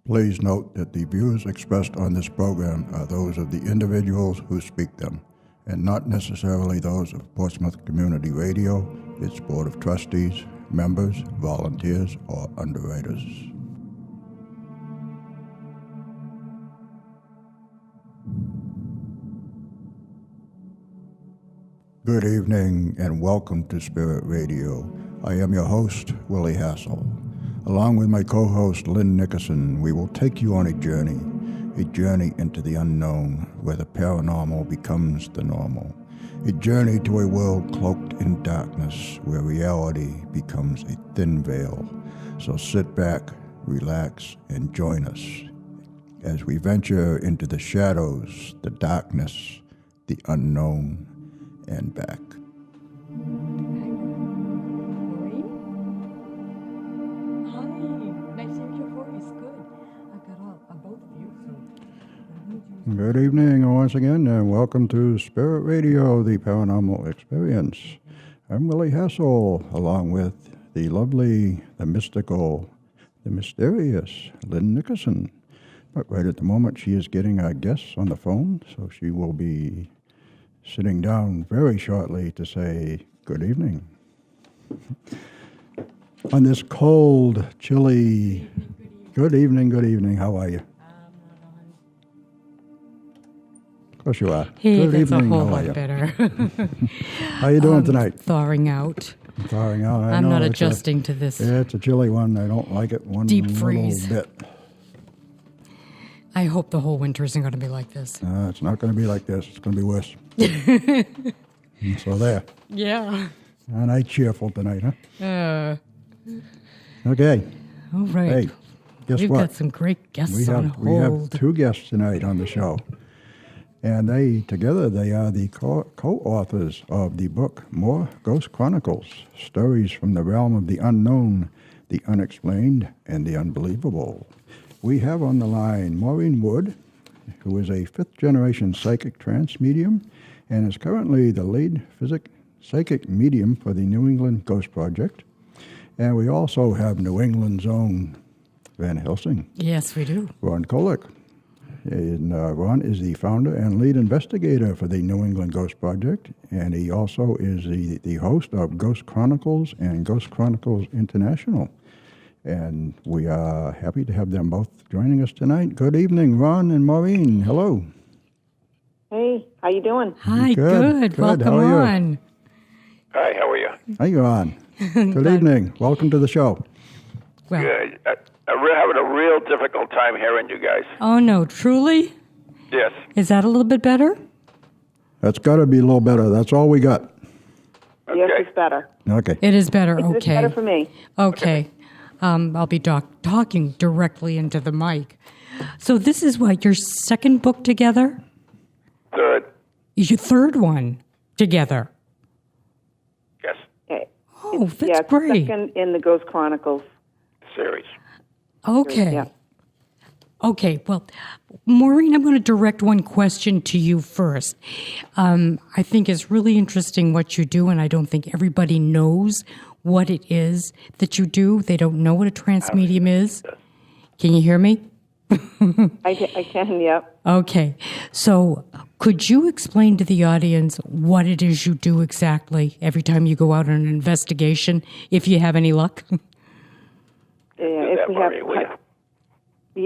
Please note that the views expressed on this program are those of the individuals who speak them, and not necessarily those of Portsmouth Community Radio, its Board of Trustees, members, volunteers, or underwriters. Good evening and welcome to Spirit Radio. I am your host, Willie Hassell. Along with my co-host, Lynn Nickerson, we will take you on a journey into the unknown where the paranormal becomes the normal, a journey to a world cloaked in darkness where reality becomes a thin veil. So sit back, relax, and join us as we venture into the shadows, the darkness, the unknown, and back. Good evening once again, and welcome to Spirit Radio, the Paranormal Experience. I'm Willie Hassell, along with the lovely, the mystical, the mysterious Lynn Nickerson. But right at the moment, she is getting our guests on the phone, so she will be sitting down very shortly to say good evening. On this cold, chilly, good evening, how are you? Of course you are. Hey, good that's evening, a whole lot better. How you doing tonight? Thawing out. Thawing out. I'm not adjusting to this. Yeah, it's a chilly one. I don't like it one deep freeze. little bit. I hope the whole winter isn't going to be like this. It's not going to be like this. It's going to be worse. So there. Yeah. Aren't I cheerful tonight, huh? Okay. All right. Hey, guess We've what? got some great guests on hold. We have two guests tonight on the show. And they are the co-authors of the book, More Ghost Chronicles, stories from the realm of the unknown, the unexplained, and the unbelievable. We have on the line Maureen Wood, who is a fifth-generation psychic trance medium and is currently the lead psychic medium for the New England Ghost Project. And we also have New England's own Van Helsing. Yes, we do. Ron Kolek. And Ron is the founder and lead investigator for the New England Ghost Project, and he also is the host of Ghost Chronicles and Ghost Chronicles International. And we are happy to have them both joining us tonight. Good evening, Ron and Maureen. Hello. Hey, how you doing? Hi, good. Welcome how are you? on. Hi, how are you? How you on? Good evening. Welcome to the show. Well, Good. I'm having a real difficult time hearing you guys. oh, no, truly? Yes. Is that a little bit better? That's got to be a little better. That's all we got. Okay. Yes, it's better. Okay. It is better. It's Okay. better for me. Okay. I'll be talking directly into the mic. So this is what, your second book together? Third. Your third one together? Yes. Okay. Oh, that's Yeah, it's great. second in the Ghost Chronicles Series. Okay. Yeah. Okay, well, Maureen, I'm going to direct one question to you first. I think it's really interesting what you do, and I don't think everybody knows what it is that you do. They don't know what a trance medium is. Can you hear me? I can, yep. Okay, so could you explain to the audience what it is you do exactly every time you go out on an investigation, if you have any luck? Yeah, Do if that, we have, Maureen, will you?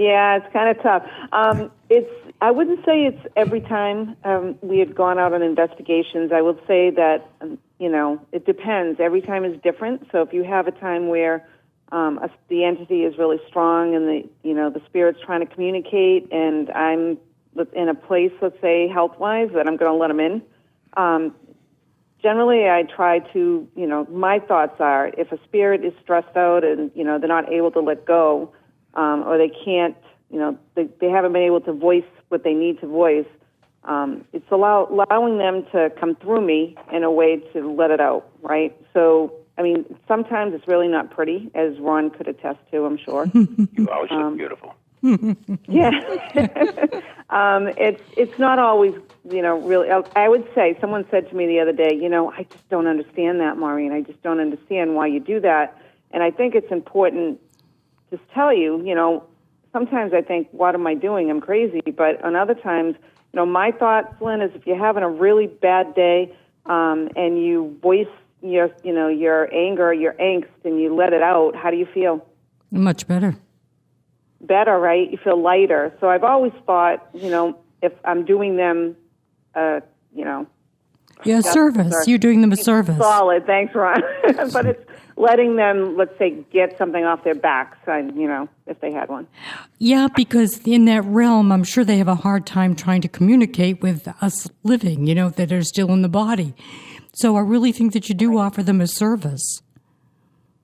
yeah, it's kind of tough. I wouldn't say it's every time we had gone out on investigations. I would say that, it depends. Every time is different. So if you have a time where the entity is really strong, and the spirit's trying to communicate, and I'm in a place, let's say, health-wise, that I'm going to let them in. Generally, I try to, my thoughts are, if a spirit is stressed out and, they're not able to let go, or they can't, they haven't been able to voice what they need to voice, it's allowing them to come through me in a way to let it out, right? So, sometimes it's really not pretty, as Ron could attest to, I'm sure. You always look beautiful. Yeah. It's not always, really. I would say, someone said to me the other day, I just don't understand that, Maureen. I just don't understand why you do that. And I think it's important to tell you, sometimes I think, what am I doing? I'm crazy. But on other times, my thoughts, Lynn, is if you're having a really bad day and you voice your anger, your angst, and you let it out, how do you feel? Much better. Better, right? You feel lighter. So I've always thought, if I'm doing them, Yeah, service. You're doing them a service. Solid. Thanks, Ron. But it's letting them, let's say, get something off their backs, if they had one. Yeah, because in that realm, I'm sure they have a hard time trying to communicate with us living, that are still in the body. So I really think that you do offer them a service.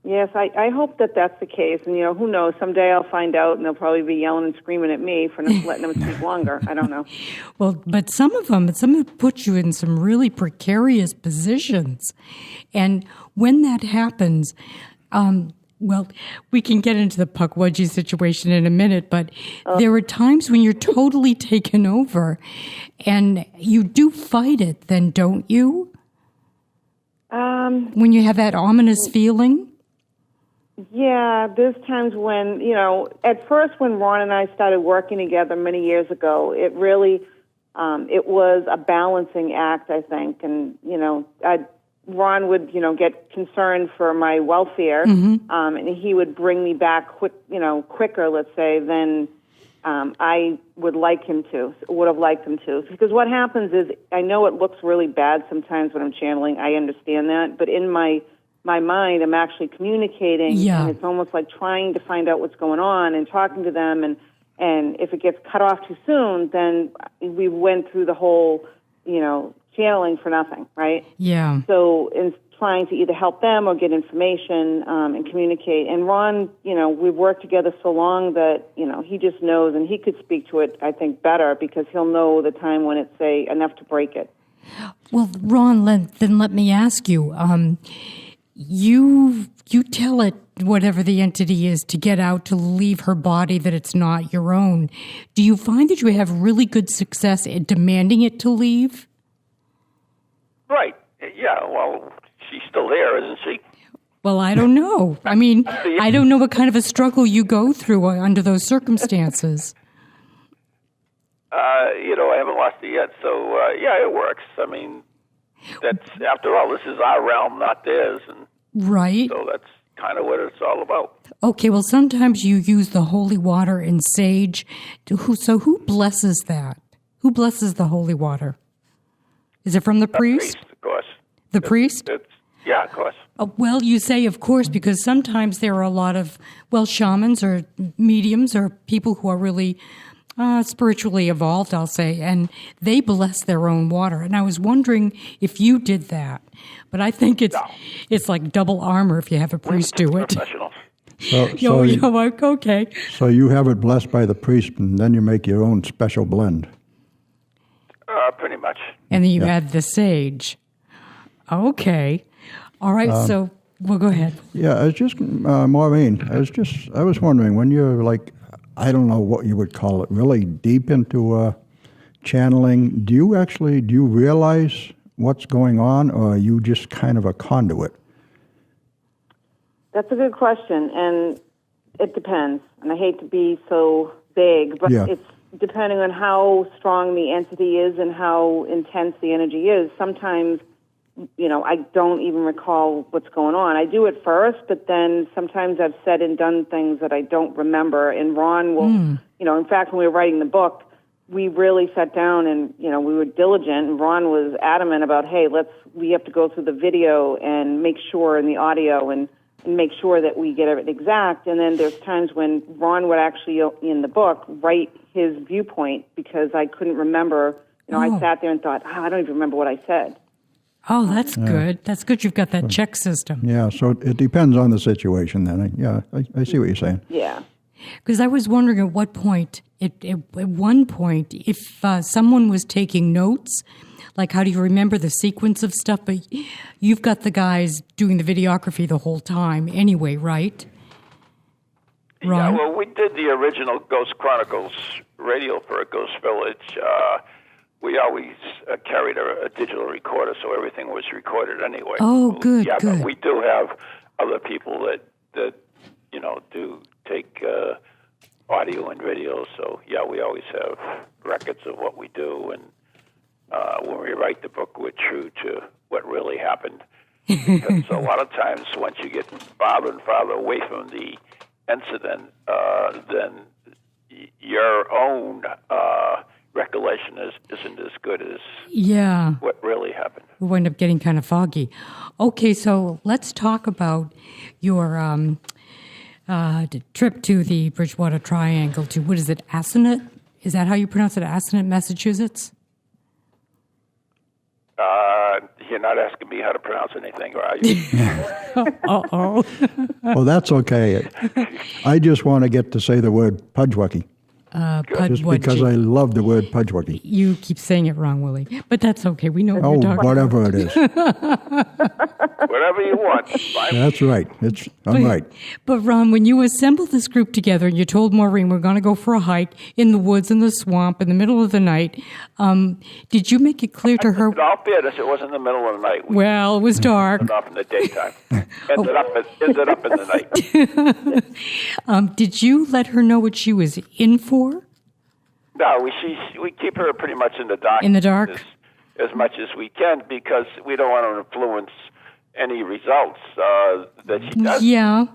Yes, I hope that that's the case. And, who knows? Someday I'll find out, and they'll probably be yelling and screaming at me for not letting them speak longer. I don't know. Well, but some of them put you in some really precarious positions. And when that happens, we can get into the Pukwudgie situation in a minute, but there are times when you're totally taken over, and you do fight it then, don't you? When you have that ominous feeling? Yeah, there's times when, at first when Ron and I started working together many years ago, it really, it was a balancing act, I think. And, Ron would, get concerned for my welfare, and he would bring me back quicker, let's say, than I would have liked him to. Because what happens is, I know it looks really bad sometimes when I'm channeling. I understand that. But in my mind, I'm actually communicating, and it's almost like trying to find out what's going on and talking to them, and if it gets cut off too soon, then we went through the whole, channeling for nothing, right? Yeah. So in trying to either help them or get information and communicate, and Ron, we've worked together so long that, he just knows, and he could speak to it, I think, better, because he'll know the time when it's, say, enough to break it. Well, Ron, then let me ask you, You tell it, whatever the entity is, to get out, to leave her body, that it's not your own. Do you find that you have really good success at demanding it to leave? Right. Yeah, well, she's still there, isn't she? Well, I don't know. I don't know what kind of a struggle you go through under those circumstances. I haven't lost it yet, so, it works. That's, after all, this is our realm, not theirs. And right. So that's kind of what it's all about. Okay, well, sometimes you use the holy water and sage. So who blesses that? Who blesses the holy water? Is it from the priest? Of course. The priest? Yeah, of course. Well, you say of course, because sometimes there are a lot of, shamans or mediums or people who are really spiritually evolved, I'll say, and they bless their own water. And I was wondering if you did that. But I think it's like double armor if you have a priest do it. Professionals. Okay. So you have it blessed by the priest, and then you make your own special blend. Pretty much. And then you add the sage. Okay. All right, so, go ahead. Yeah, I was just, Maureen, I was wondering, when you're like, I don't know what you would call it, really deep into channeling, do you realize what's going on, or are you just kind of a conduit? That's a good question, and it depends. And I hate to be so vague, but it's depending on how strong the entity is and how intense the energy is. Sometimes, I don't even recall what's going on. I do it first, but then sometimes I've said and done things that I don't remember. And Ron will, in fact, when we were writing the book, we really sat down and, we were diligent. And Ron was adamant about, hey, we have to go through the video and make sure in the audio. And and make sure that we get everything exact. And then there's times when Ron would actually, in the book, write his viewpoint because I couldn't remember. I sat there and thought, I don't even remember what I said. Oh, that's good. That's good you've got that check system. Yeah, so it depends on the situation then. I see what you're saying. Yeah. Because I was wondering at what point, at one point, if someone was taking notes, like how do you remember the sequence of stuff? But you've got the guys doing the videography the whole time anyway, right? Ron? Yeah, well, we did the original Ghost Chronicles radio for a Ghost Village. We always carried a digital recorder, so everything was recorded anyway. Oh, good, yeah, good. But we do have other people that do take audio and video. So, yeah, we always have records of what we do. And when we write the book, we're true to what really happened. Because a lot of times once you get farther and farther away from the incident, then your own recollection isn't as good as what really happened. We wind up getting kind of foggy. Okay, so let's talk about your trip to the Bridgewater Triangle to, what is it, Assonet? Is that how you pronounce it, Assonet, Massachusetts? You're not asking me how to pronounce anything, are you? Uh-oh. Well, that's okay. I just want to get to say the word Pudgewucky. Just because I love the word Pudgewucky. You keep saying it wrong, Willie. But that's okay. We know what you're talking whatever about. it is. Whatever you want. Fine. That's right. I'm right. But Ron, when you assembled this group together and you told Maureen we're going to go for a hike in the woods, in the swamp, in the middle of the night, did you make it clear to her? In all fairness, it was in the middle of the night. Well, it was dark. Started off in the daytime. Ended up in the night. Did you let her know what she was in for? No, we keep her pretty much in the dark. In the dark? As much as we can, because we don't want to influence any results that she does. Yeah.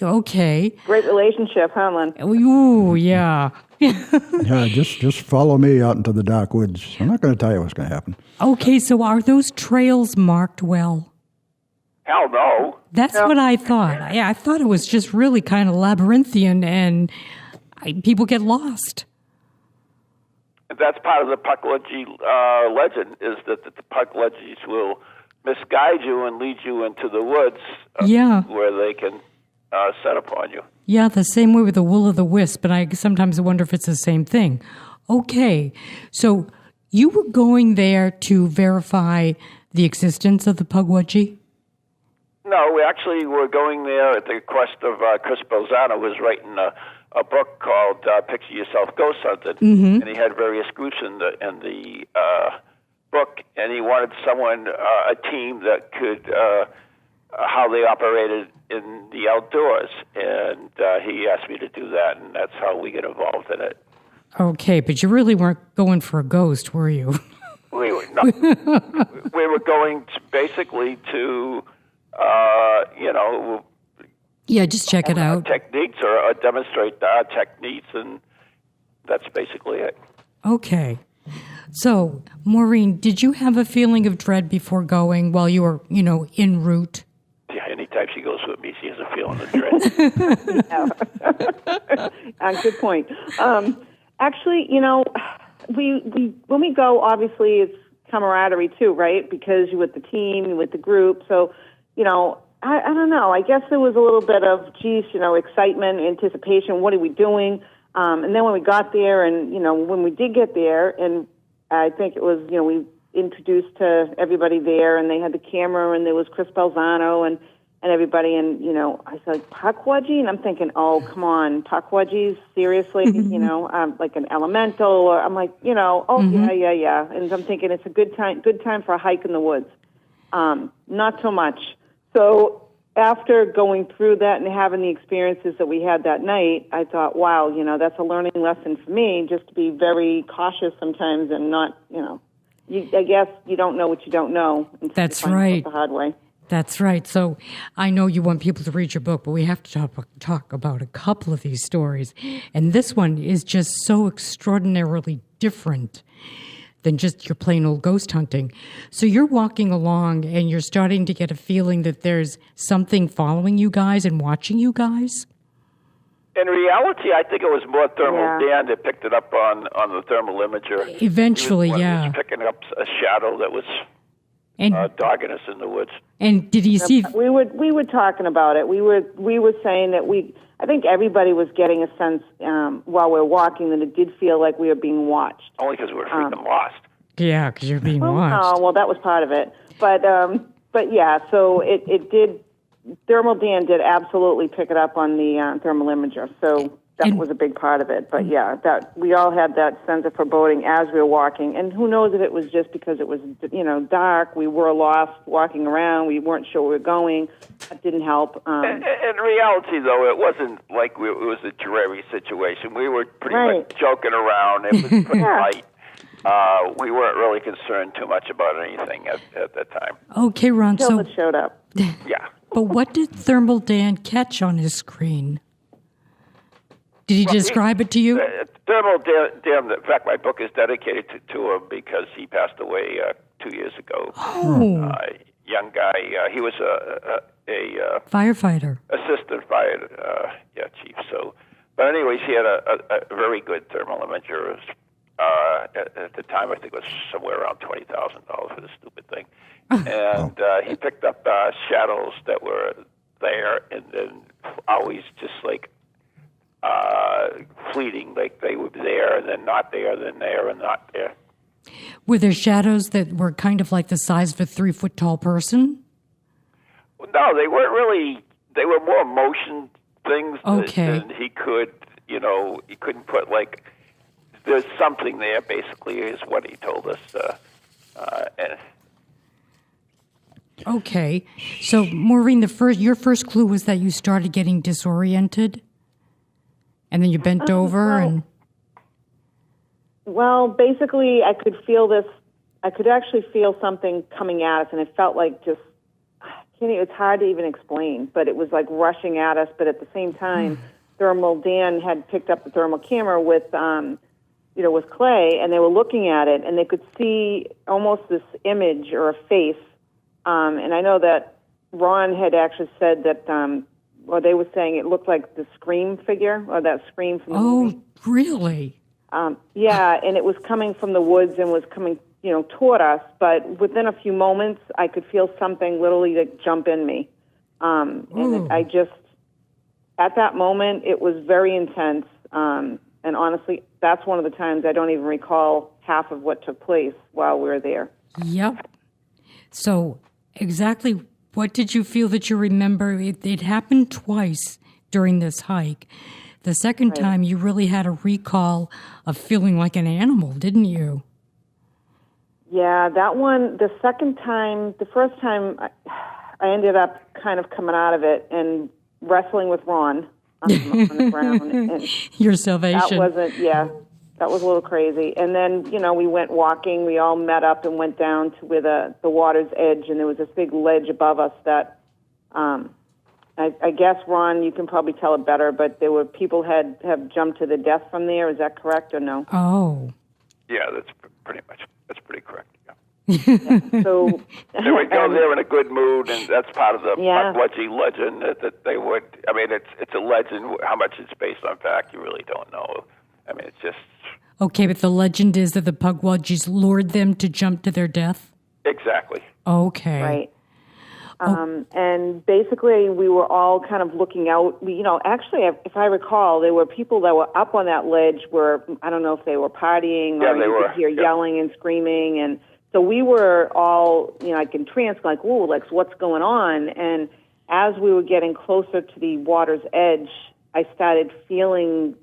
Okay. Great relationship, huh, Lynn? Ooh, yeah. Yeah, just follow me out into the dark woods. I'm not going to tell you what's going to happen. Okay, so are those trails marked well? Hell no. That's what I thought. I thought it was just really kind of labyrinthian and people get lost. That's part of the Puckledge legend, is that the Puckledges will misguide you and lead you into the woods where they can set upon you. Yeah, the same way with the will-o'-the-wisp, but I sometimes wonder if it's the same thing. Okay, so you were going there to verify the existence of the Pukwudgie? No, we actually were going there at the request of Chris Bolzano, who was writing a book called Picture Yourself Ghost Hunted, and he had various groups in the book, and he wanted someone, a team that could, how they operated in the outdoors, and he asked me to do that, and that's how we get involved in it. Okay, but you really weren't going for a ghost, were you? We were not. We were going to basically to, yeah, just check it out. Techniques or demonstrate our techniques, and that's basically it. Okay. So, Maureen, did you have a feeling of dread before going while you were, en route? Yeah, anytime she goes with me, she has a feeling of dread. Good point. Actually, we when we go, obviously it's camaraderie too, right? Because you're with the team, you're with the group. So, I don't know. I guess there was a little bit of, excitement, anticipation. What are we doing? And then when we got there, and when we did get there, and I think it was, we introduced to everybody there, and they had the camera, and there was Chris Balzano and everybody, and I said Pukwudgie, and I'm thinking, oh come on, Pukwudgies, seriously, like an elemental, or I'm like, yeah, and I'm thinking it's a good time for a hike in the woods. Not so much. So after going through that and having the experiences that we had that night, I thought, wow, that's a learning lesson for me, just to be very cautious sometimes and not, I guess you don't know what you don't know. That's right. The hard way. That's right. So I know you want people to read your book, but we have to talk about a couple of these stories. And this one is just so extraordinarily different than just your plain old ghost hunting. So you're walking along and you're starting to get a feeling that there's something following you guys and watching you guys? In reality, I think it was more Thermal Dan that picked it up on the thermal imager. Eventually, he was picking up a shadow that was dogging us in the woods. And did he see? We were talking about it. We were saying that I think everybody was getting a sense while we were walking that it did feel like we were being watched. Only because we were freaking lost. Yeah, because you're being watched. Oh, well, that was part of it. But yeah, so it did. Thermal Dan did absolutely pick it up on the thermal imager, so that was a big part of it. But yeah, that we all had that sense of foreboding as we were walking, and who knows if it was just because it was dark, we were lost walking around, we weren't sure where we were going. That didn't help. In reality, though, it wasn't like it was a dreary situation. We were pretty much joking around. It was pretty light. We weren't really concerned too much about anything at that time. Okay, Ron. Until it showed up. Yeah. But what did Thermal Dan catch on his screen? Did he describe it to you? Thermal Dan, in fact, my book is dedicated to him because he passed away 2 years ago. Oh. Young guy. He was a firefighter. Assistant fire chief. So, but anyways, he had a very good thermal imager. At the time, I think it was somewhere around $20,000 for this stupid thing. And he picked up shadows that were there and then always just like fleeting, like they were there and then not there, then there and not there. Were there shadows that were kind of like the size of a 3-foot tall person? No, they weren't really. They were more motion things than he could, he couldn't put like, there's something there, basically, is what he told us. Okay. So, Maureen, your first clue was that you started getting disoriented? And then you bent over and... Well, basically, I could actually feel something coming at us, and it felt like just... it's hard to even explain, but it was like rushing at us, but at the same time, Thermal Dan had picked up the thermal camera with Clay, and they were looking at it, and they could see almost this image or a face. And I know that Ron had actually said that, or they were saying it looked like the Scream figure, or that Scream from the movie. Oh, really? Yeah, and it was coming from the woods and was coming, toward us. But within a few moments, I could feel something literally like jump in me. And I just, at that moment, it was very intense. And honestly, that's one of the times I don't even recall half of what took place while we were there. Yep. So exactly what did you feel that you remember? It happened twice during this hike. The second time you really had a recall of feeling like an animal, didn't you? Yeah, that one, the second time, the first time I ended up kind of coming out of it and wrestling with Ron on the ground. And your salvation. That was a little crazy. And then, we went walking. We all met up and went down to where the water's edge, and there was this big ledge above us that, I guess, Ron, you can probably tell it better, but there were people have jumped to their death from there. Is that correct or no? Oh. Yeah, that's pretty correct. So they would go there in a good mood, and that's part of the Pukwudgie legend that they would. I mean, it's a legend. How much it's based on fact, you really don't know. I mean, it's just okay. But the legend is that the Pukwudgies lured them to jump to their death. Exactly. Okay. Right. And basically, we were all kind of looking out. Actually, if I recall, there were people that were up on that ledge where I don't know if they were partying or you could hear yelling and screaming, and so we were all, like in trance, like, "Ooh, like what's going on?" And as we were getting closer to the water's edge, I started feeling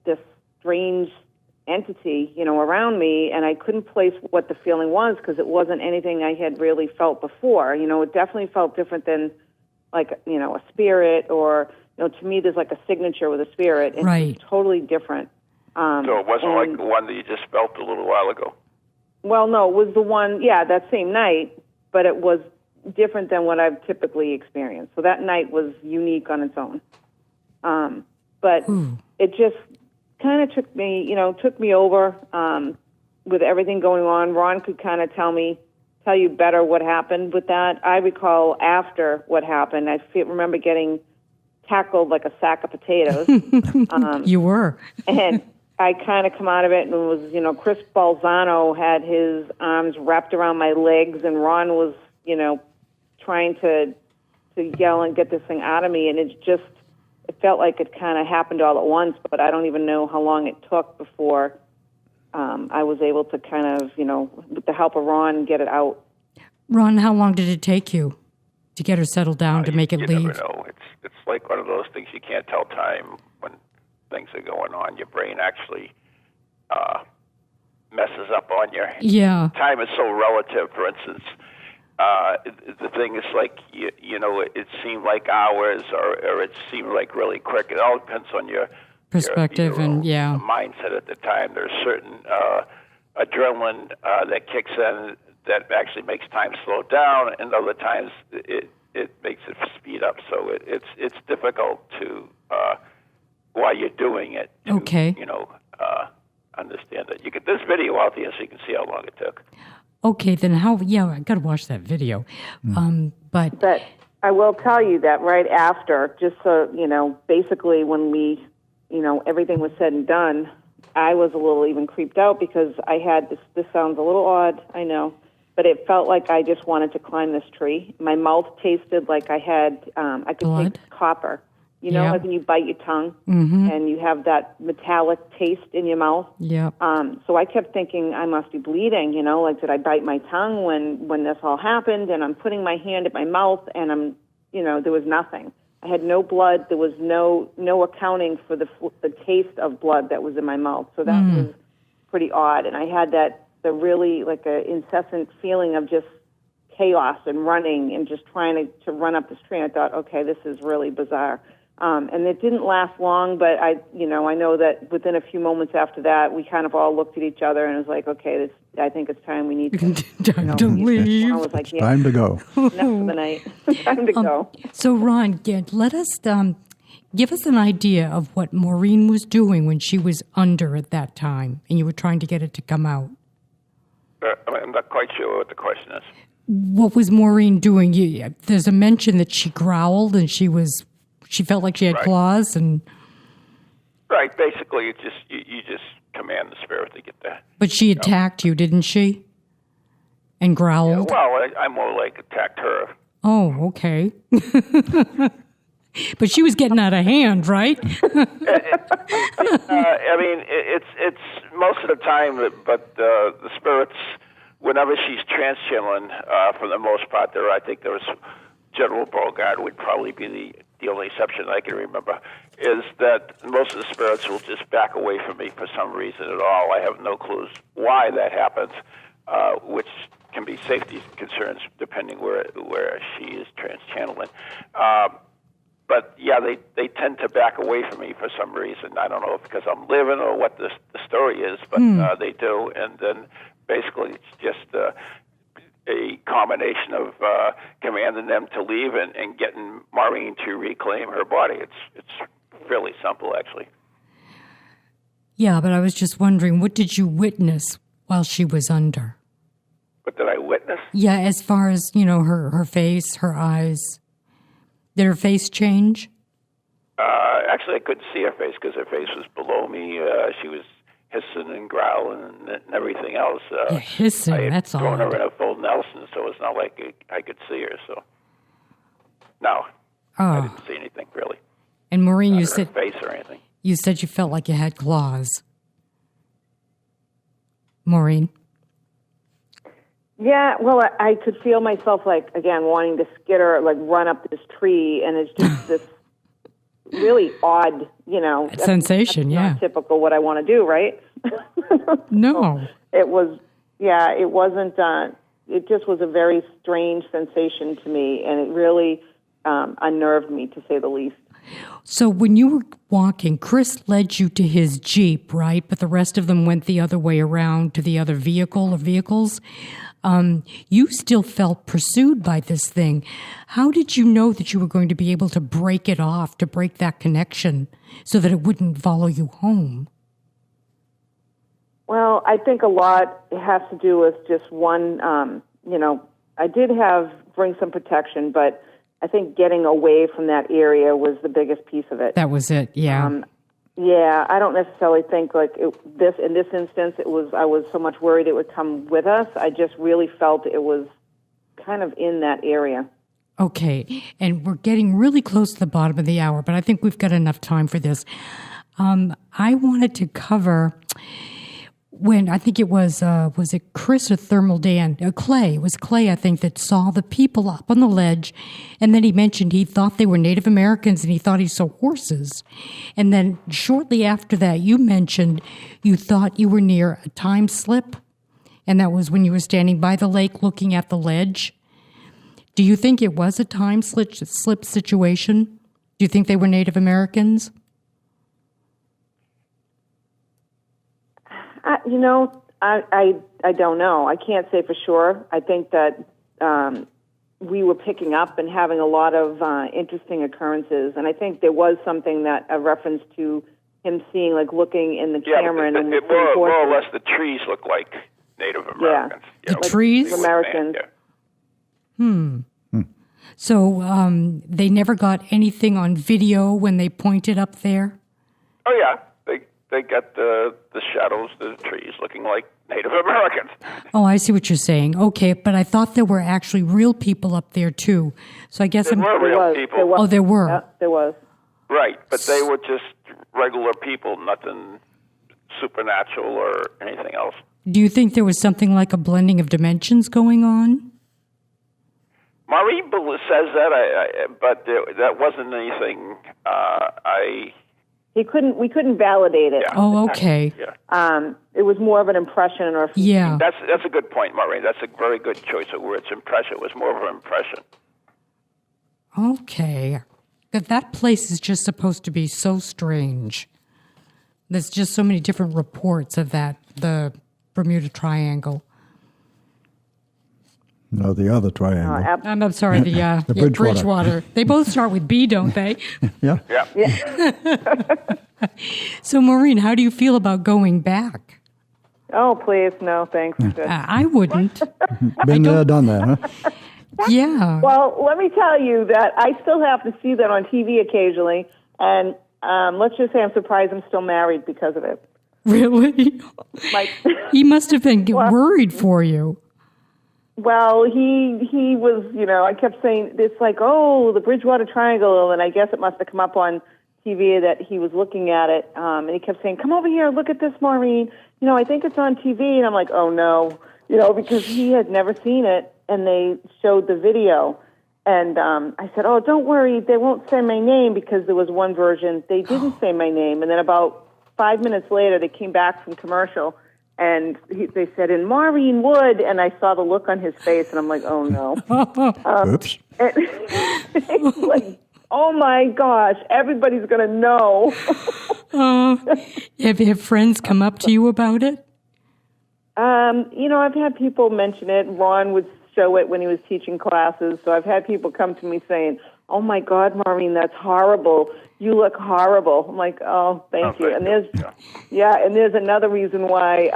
this strange entity, around me, and I couldn't place what the feeling was because it wasn't anything I had really felt before. It definitely felt different than like, a spirit or, to me there's like a signature with a spirit. And right. It's totally different. So it wasn't like the one that you just felt a little while ago? Well, no, it was the one, that same night, but it was different than what I've typically experienced. So that night was unique on its own. But it just kind of took me over. with everything going on, Ron could kind of tell you better what happened with that. I recall after what happened, remember getting tackled like a sack of potatoes. You were. And I kind of come out of it and was, Chris Balzano had his arms wrapped around my legs, and Ron was, trying to yell and get this thing out of me, and it felt like it kind of happened all at once, but I don't even know how long it took before I was able to kind of, with the help of Ron, get it out. Ron, how long did it take you to get her settled down to make it leave? You never know. It's like one of those things you can't tell time when things are going on. Your brain actually messes up on you. Yeah. Time is so relative. For instance, the thing is like, it seemed like hours or it seemed like really quick. It all depends on your perspective your and mindset at the time. There's certain adrenaline that kicks in that actually makes time slow down, and other times it makes it speed up. So it's difficult to while you're doing it to, understand it. You get this video out there so you can see how long it took. Okay, then I got to watch that video. But I will tell you that right after, just so, basically when we, everything was said and done, I was a little even creeped out because I had this sounds a little odd, I know, but it felt like I just wanted to climb this tree. My mouth tasted like I had, I could blood? taste copper. Like when you bite your tongue and you have that metallic taste in your mouth. Yeah. So I kept thinking I must be bleeding, like did I bite my tongue when this all happened? And I'm putting my hand at my mouth and I'm, there was nothing. I had no blood. There was no accounting for the taste of blood that was in my mouth. So that was pretty odd. And I had the really like a incessant feeling of just chaos and running and just trying to run up this tree. And I thought, okay, this is really bizarre. And it didn't last long, but I know that within a few moments after that, we kind of all looked at each other and it was like, okay, I think it's time we need to leave. I was like, yeah, time to go. Enough for the night. Time to go. So, Ron, let us give us an idea of what Maureen was doing when she was under at that time, and you were trying to get it to come out. I'm not quite sure what the question is. What was Maureen doing? There's a mention that she growled and she felt like she had claws and. Right. Basically, you just command the spirit to get there. But she attacked you, didn't she? And growled. Yeah, well, I more like attacked her. Oh, okay. But she was getting out of hand, right? I mean, it's most of the time, but the spirits, whenever she's trans-channeling, for the most part, I think there was General Beauregard would probably be the only exception I can remember, is that most of the spirits will just back away from me for some reason at all. I have no clues why that happens, which can be safety concerns depending where she is trans-channeling. But yeah, they tend to back away from me for some reason. I don't know if because I'm living or what the story is, but they do. And then basically it's just a combination of commanding them to leave and getting Maureen to reclaim her body. It's fairly simple, actually. Yeah, but I was just wondering, what did you witness while she was under? What did I witness? Yeah, as far as, her face, her eyes. Did her face change? Actually, I couldn't see her face because her face was below me. She was hissing and growling and everything else. Hissing, that's all. I had thrown her in a full Nelson, so it's not like I could see her. So, no, I didn't see anything really. And Maureen, you said face or anything. You said you felt like you had claws. Maureen. Yeah, well, I could feel myself, like, again, wanting to skitter, like, run up this tree, and it's just this really odd, sensation, that's not typical what I want to do, right? No. So it wasn't, it just was a very strange sensation to me, and it really unnerved me, to say the least. So when you were walking, Chris led you to his Jeep, right? But the rest of them went the other way around to the other vehicle or vehicles. You still felt pursued by this thing. How did you know that you were going to be able to break it off, to break that connection so that it wouldn't follow you home? Well, I think a lot has to do with just one, I did bring some protection, but I think getting away from that area was the biggest piece of it. That was it, yeah. Yeah, I don't necessarily think in this instance, I was so much worried it would come with us. I just really felt it was kind of in that area. Okay, and we're getting really close to the bottom of the hour, but I think we've got enough time for this. I wanted to cover when I think it was it Chris or Thermal Dan? Clay. It was Clay, I think, that saw the people up on the ledge, and then he mentioned he thought they were Native Americans and he thought he saw horses. And then shortly after that, you mentioned you thought you were near a time slip, and that was when you were standing by the lake looking at the ledge. Do you think it was a time slip situation? Do you think they were Native Americans? I don't know. I can't say for sure. I think that we were picking up and having a lot of interesting occurrences, and I think there was something that a reference to him seeing, like looking in the camera. And more or less the trees look like Native Americans. Yeah. The trees? Americans. So they never got anything on video when they pointed up there? Oh, yeah. They got the shadows, the trees looking like Native Americans. Oh, I see what you're saying. Okay, but I thought there were actually real people up there, too. So I guess there were real people. There were. Yeah, there was. Right, but they were just regular people, nothing supernatural or anything else. Do you think there was something like a blending of dimensions going on? Maureen says that, but that wasn't anything. We couldn't validate it. Yeah. Oh, okay. Yeah. It was more of an impression or. Yeah. That's a good point, Maureen. That's a very good choice of words. Impression. It was more of an impression. Okay. That place is just supposed to be so strange. There's just so many different reports of the Bermuda Triangle. No, the other triangle. I'm sorry, the Bridgewater. They both start with B, don't they? Yeah. So, Maureen, how do you feel about going back? Oh, please, no, thanks. Good. I wouldn't. Been there, done that, huh? Yeah. Well, let me tell you that I still have to see that on TV occasionally, and let's just say I'm surprised I'm still married because of it. Really? He must have been worried for you. Well, he was, I kept saying, it's like, oh, the Bridgewater Triangle, and I guess it must have come up on TV that he was looking at it, and he kept saying, come over here, look at this, Maureen. I think it's on TV, and I'm like, oh, no, because he had never seen it, and they showed the video, and I said, oh, don't worry, they won't say my name, because there was one version, they didn't say my name, and then about 5 minutes later, they came back from commercial, and they said, in Maureen Wood, and I saw the look on his face, and I'm like, oh, no. Oops. Like, oh, my gosh, everybody's going to know. Have friends come up to you about it? I've had people mention it. Ron would show it when he was teaching classes, so I've had people come to me saying, oh, my God, Maureen, that's horrible. You look horrible. I'm like, oh, thank you. And there's, and there's another reason why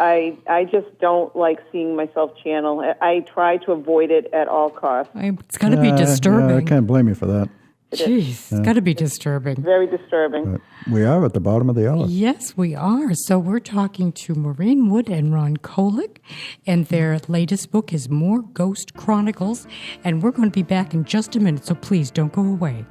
I just don't like seeing myself channel. I try to avoid it at all costs. It's got to be disturbing. Yeah, I can't blame you for that. Jeez, it's got to be disturbing. Very disturbing. But we are at the bottom of the hour. Yes, we are. So we're talking to Maureen Wood and Ron Kolek, and their latest book is More Ghost Chronicles, and we're going to be back in just a minute, so please don't go away.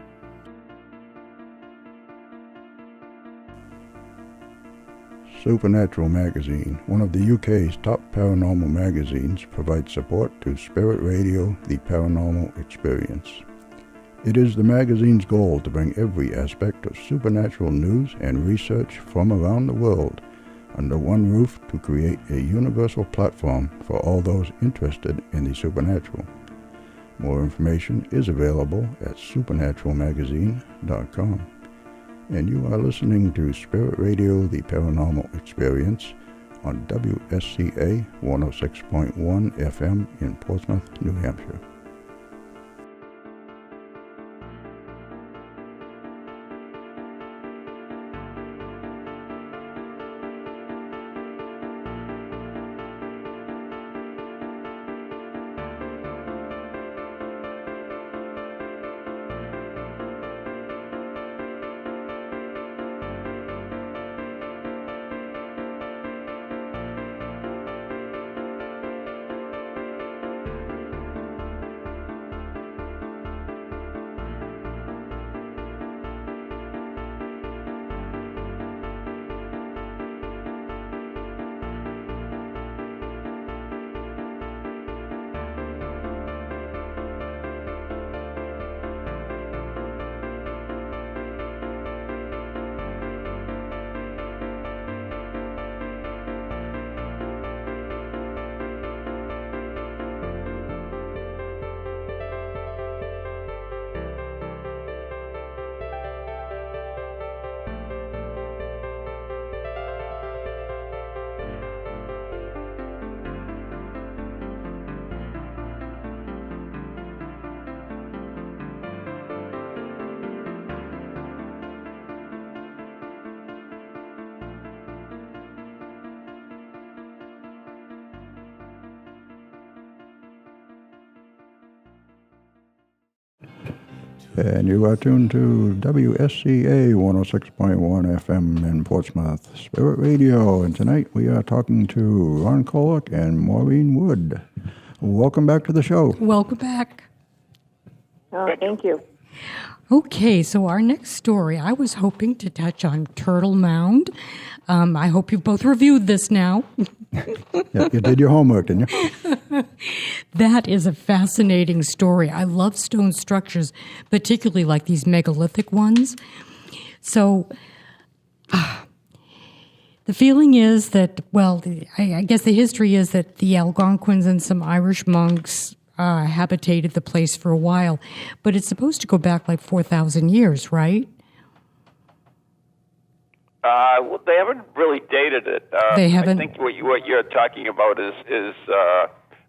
Supernatural Magazine, one of the UK's top paranormal magazines, provides support to Spirit Radio, the Paranormal Experience. It is the magazine's goal to bring every aspect of supernatural news and research from around the world under one roof to create a universal platform for all those interested in the supernatural. More information is available at supernaturalmagazine.com. And you are listening to Spirit Radio, the Paranormal Experience on WSCA 106.1 FM in Portsmouth, New Hampshire. And you are tuned to WSCA 106.1 FM in Portsmouth, Spirit Radio. And tonight we are talking to Ron Kolek and Maureen Wood. Welcome back to the show. Welcome back. Oh, thank you. Okay, so our next story, I was hoping to touch on Turtle Mound. I hope you've both reviewed this now. Yeah, you did your homework, didn't you? That is a fascinating story. I love stone structures, particularly like these megalithic ones. So the feeling is that, well, I guess the history is that the Algonquins and some Irish monks habitated the place for a while, but it's supposed to go back like 4,000 years, right? Well, they haven't really dated it. They haven't. I think what you're talking about is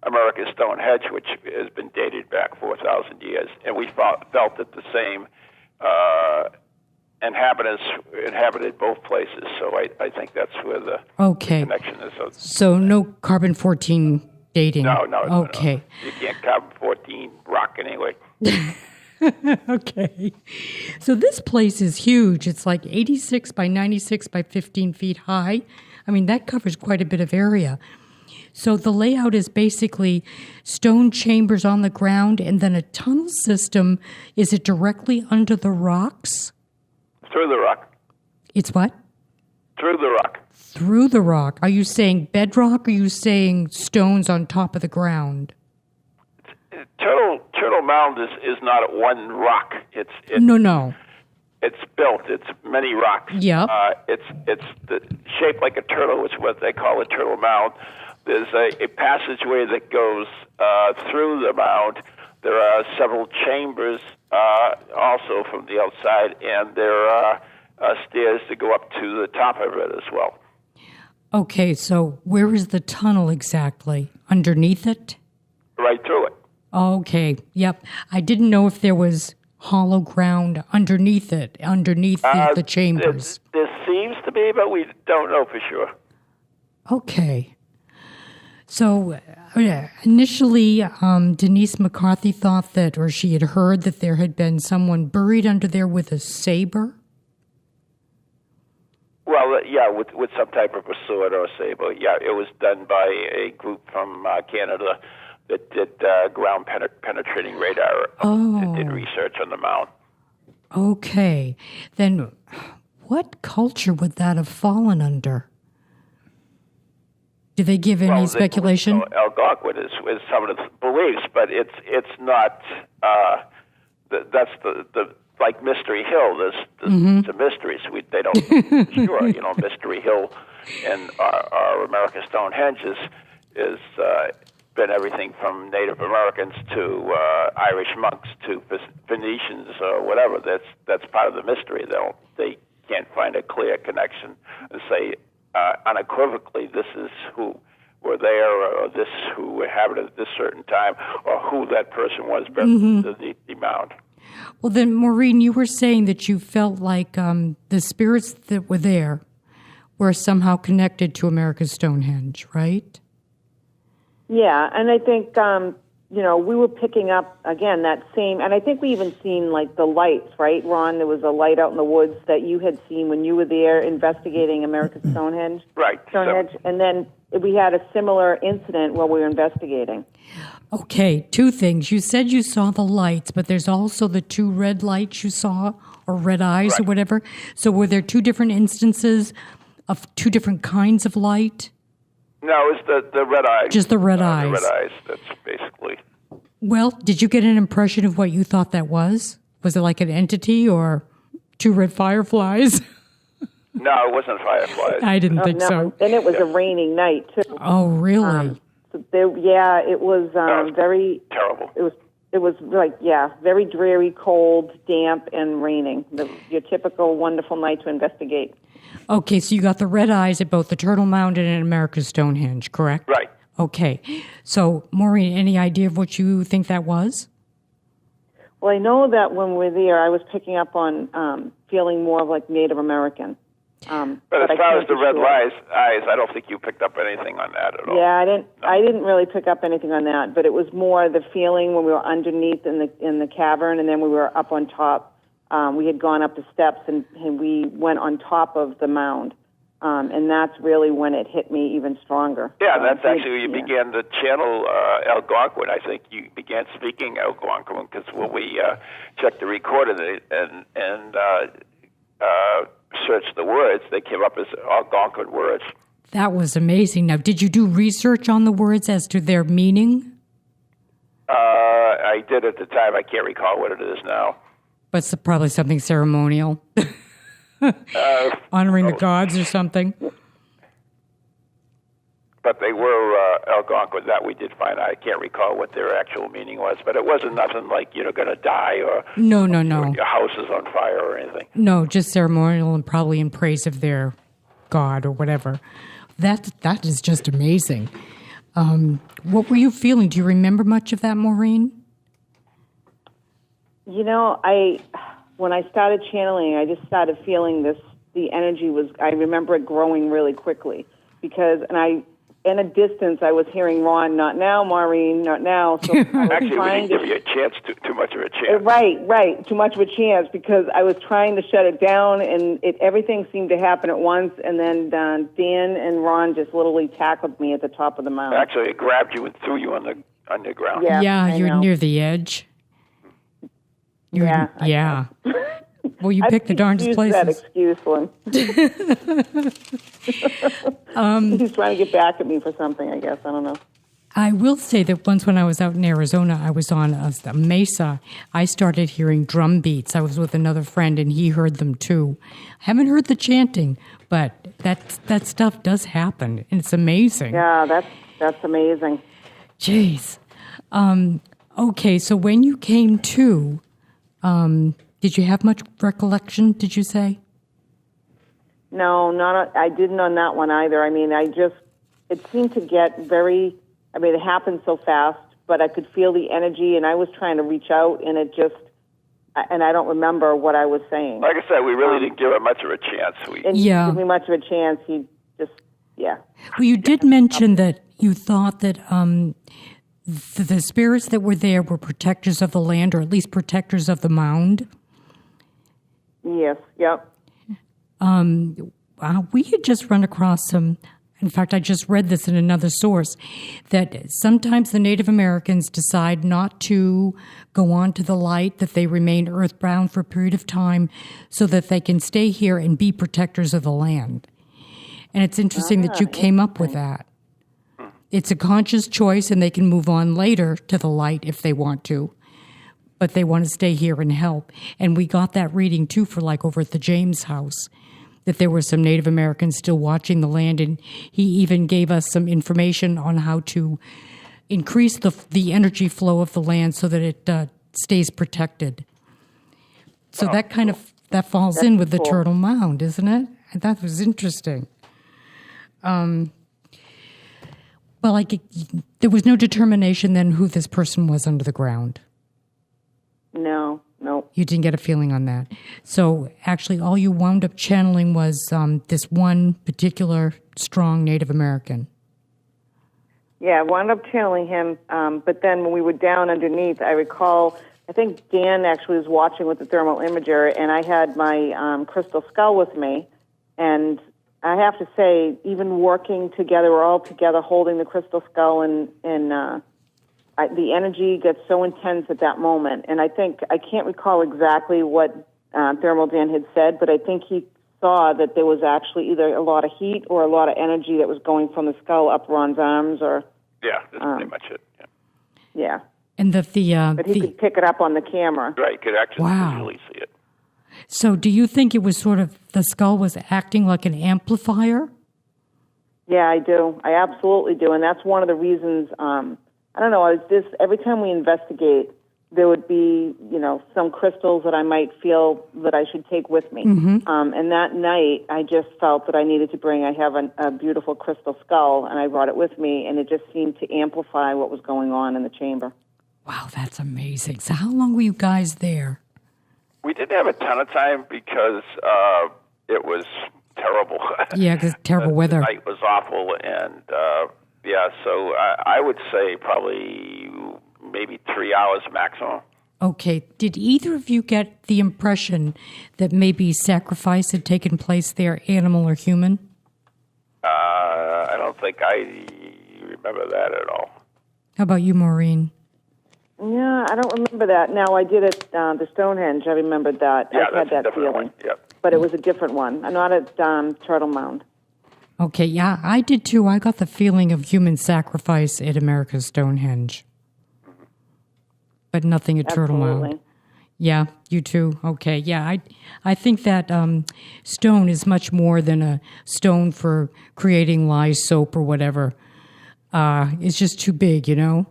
America's Stonehenge, which has been dated back 4,000 years, and we felt that the same inhabitants inhabited both places. So I think that's where the connection is. So no carbon-14 dating. No. Okay. No. You can't carbon-14 rock anyway. Okay. So this place is huge. It's like 86 by 96 by 15 feet high. I mean, that covers quite a bit of area. So the layout is basically stone chambers on the ground and then a tunnel system. Is it directly under the rocks? Through the rock. It's what? Through the rock. Through the rock. Are you saying bedrock or are you saying stones on top of the ground? Turtle Mound is not one rock. It's No. It's built. It's many rocks. Yep. It's shaped like a turtle, which is what they call a turtle mound. There's a passageway that goes through the mound. There are several chambers also from the outside, and there are stairs to go up to the top of it as well. Okay, so where is the tunnel exactly? Underneath it? Right through it. Okay, yep. I didn't know if there was hollow ground underneath it, underneath the chambers. There seems to be, but we don't know for sure. Okay. So initially, Denise McCarthy thought that, or she had heard that there had been someone buried under there with a saber. Well, yeah, with some type of a sword or a saber. Yeah, it was done by a group from Canada that did ground penetrating radar. That did research on the mound. Okay. Then what culture would that have fallen under? Did they give any speculation? Algonquin is some of the beliefs, but it's not. That's the like Mystery Hill. There's some mysteries. They don't sure. Mystery Hill and our American Stonehenge is been everything from Native Americans to Irish monks to Phoenicians or whatever. That's part of the mystery. They can't find a clear connection and say unequivocally this is who were there or this who inhabited at this certain time or who that person was buried the mound. Well, then, Maureen, you were saying that you felt like the spirits that were there were somehow connected to America's Stonehenge, right? Yeah, and I think, we were picking up, again, that same, and I think we even seen, like, the lights, right, Ron? There was a light out in the woods that you had seen when you were there investigating America's Stonehenge. Right. Stonehenge, and then we had a similar incident while we were investigating. Okay, two things. You said you saw the lights, but there's also the two red lights you saw, or red eyes or whatever. So were there two different instances of two different kinds of light? No, it's the red eyes. Just the red eyes. The red eyes, that's basically. Well, did you get an impression of what you thought that was? Was it like an entity or two red fireflies? No, it wasn't fireflies. I didn't think so. And it was a raining night, too. Oh, really? It was very... Terrible. It was very dreary, cold, damp, and raining. Your typical wonderful night to investigate. Okay, so you got the red eyes at both the Turtle Mound and America's Stonehenge, correct? Right. Okay. So, Maureen, any idea of what you think that was? Well, I know that when we were there, I was picking up on feeling more of like Native American. But as far as the red eyes, I don't think you picked up anything on that at all. Yeah, I didn't really pick up anything on that, but it was more the feeling when we were underneath in the cavern, and then we were up on top. We had gone up the steps, and we went on top of the mound, and that's really when it hit me even stronger. Yeah, that's actually where you began to channel Algonquin. I think you began speaking Algonquin because when we checked the recorder and searched the words, they came up as Algonquin words. That was amazing. Now, did you do research on the words as to their meaning? I did at the time. I can't recall what it is now. But it's probably something ceremonial. Honoring the gods or something. But they were Algonquin. That we did find. I can't recall what their actual meaning was, but it wasn't nothing like you're going to die or no. Or your house is on fire or anything. No, just ceremonial and probably in praise of their god or whatever. That is just amazing. What were you feeling? Do you remember much of that, Maureen? You know, when I started channeling, I just started feeling this. The energy was. I remember it growing really quickly because, in a distance, I was hearing Ron, "Not now, Maureen, not now." So actually, we didn't give you a chance, too much of a chance. Right, too much of a chance because I was trying to shut it down, and everything seemed to happen at once. And then Dan and Ron just literally tackled me at the top of the mountain. Actually, it grabbed you and threw you on the ground. Yeah, you're near the edge. Yeah. Well, you picked the darndest places. That excuse one. He's trying to get back at me for something, I guess. I don't know. I will say that once when I was out in Arizona, I was on a mesa. I started hearing drum beats. I was with another friend, and he heard them too. I haven't heard the chanting, but that stuff does happen, and it's amazing. Yeah, that's amazing. Jeez. Okay, so when you came to... did you have much recollection, did you say? No, I didn't on that one either. I mean, it seemed to get it happened so fast, but I could feel the energy, and I was trying to reach out, and and I don't remember what I was saying. Like I said, we really didn't give it much of a chance. He didn't give me much of a chance. He just, Well, you did mention that you thought that the spirits that were there were protectors of the land, or at least protectors of the mound. Yes, yep. We had just run across some, in fact, I just read this in another source, that sometimes the Native Americans decide not to go on to the light, that they remain earthbound for a period of time so that they can stay here and be protectors of the land. And it's interesting that you came up with that. It's a conscious choice, and they can move on later to the light if they want to. But they want to stay here and help. And we got that reading, too, for over at the James house, that there were some Native Americans still watching the land. And he even gave us some information on how to increase the energy flow of the land so that it stays protected. So that falls in with the Turtle Mound, isn't it? And that was interesting. Well, there was no determination then who this person was under the ground. No. You didn't get a feeling on that. So actually all you wound up channeling was this one particular strong Native American. Yeah, I wound up channeling him, but then when we were down underneath, I recall, I think Dan actually was watching with the thermal imager, and I had my crystal skull with me, and I have to say, even working together, we're all together holding the crystal skull, and the energy gets so intense at that moment. And I think, I can't recall exactly what Thermal Dan had said, but I think he saw that there was actually either a lot of heat or a lot of energy that was going from the skull up Ron's arms, or... Yeah, that's pretty much it. Yeah. And but he could pick it up on the camera. Right, he could actually visually see it. So do you think it was sort of, the skull was acting like an amplifier? Yeah, I do. I absolutely do. And that's one of the reasons, I don't know, every time we investigate, there would be, some crystals that I might feel that I should take with me. Mm-hmm. And that night, I just felt that I needed to I have a beautiful crystal skull, and I brought it with me, and it just seemed to amplify what was going on in the chamber. Wow, that's amazing. So how long were you guys there? We didn't have a ton of time because it was terrible. Yeah, because terrible weather. The night was awful, and so I would say probably maybe 3 hours maximum. Okay. Did either of you get the impression that maybe sacrifice had taken place there, animal or human? I don't think I remember that at all. How about you, Maureen? Yeah, I don't remember that. Now, I did it the Stonehenge. I remembered that. Yeah, I had that feeling. One. Yep. But it was a different one, not at Turtle Mound. Okay, yeah, I did too. I got the feeling of human sacrifice at America's Stonehenge. But nothing at Turtle Mound. Yeah, you too. Okay, yeah, I think that stone is much more than a stone for creating lye soap or whatever. It's just too big, you know?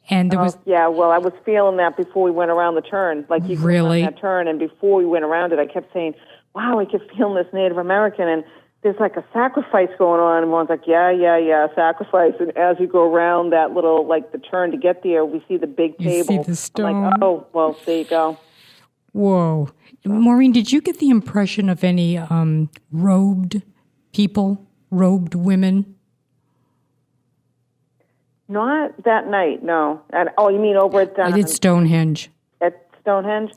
And there was... Yeah, well, I was feeling that before we went around the turn. Like you really? Around that turn, and before we went around it, I kept saying, wow, I kept feeling this Native American, and there's like a sacrifice going on. And everyone's like, yeah, sacrifice. And as you go around that little, like the turn to get there, we see the big table. You see the stone. I'm like, oh, well, there you go. Whoa. Maureen, did you get the impression of any robed people, robed women? Not that night, no. And, you mean over at... I did Stonehenge. At Stonehenge?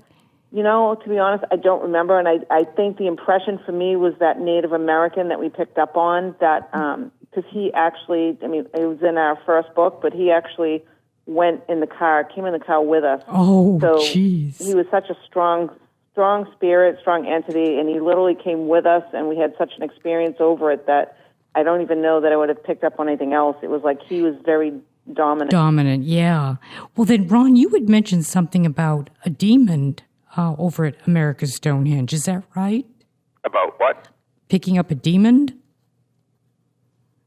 You know, to be honest, I don't remember, and I think the impression for me was that Native American that we picked up on, that, because he actually, I mean, it was in our first book, but he actually came in the car with us. Oh, so jeez. He was such a strong spirit, strong entity, and he literally came with us, and we had such an experience over it that I don't even know that I would have picked up on anything else. It was like he was very dominant. Dominant, yeah. Well, then, Ron, you had mentioned something about a demon over at America's Stonehenge. Is that right? About what? Picking up a demon?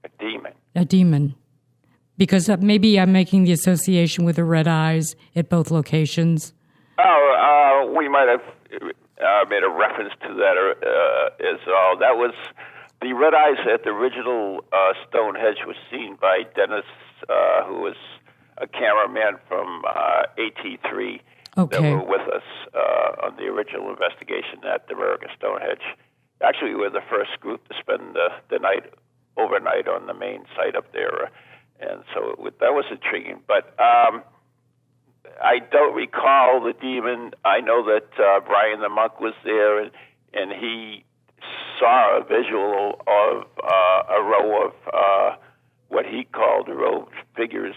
A demon. A demon. Because maybe I'm making the association with the red eyes at both locations. Oh, we might have made a reference to that as well. That was the red eyes at the original Stonehenge was seen by Dennis, who was a cameraman from AT3 that were with us on the original investigation at the American Stonehenge. Actually, we were the first group to spend the night overnight on the main site up there, and so that was intriguing. But I don't recall the demon. I know that Brian the monk was there, and he saw a visual of a row of what he called robed figures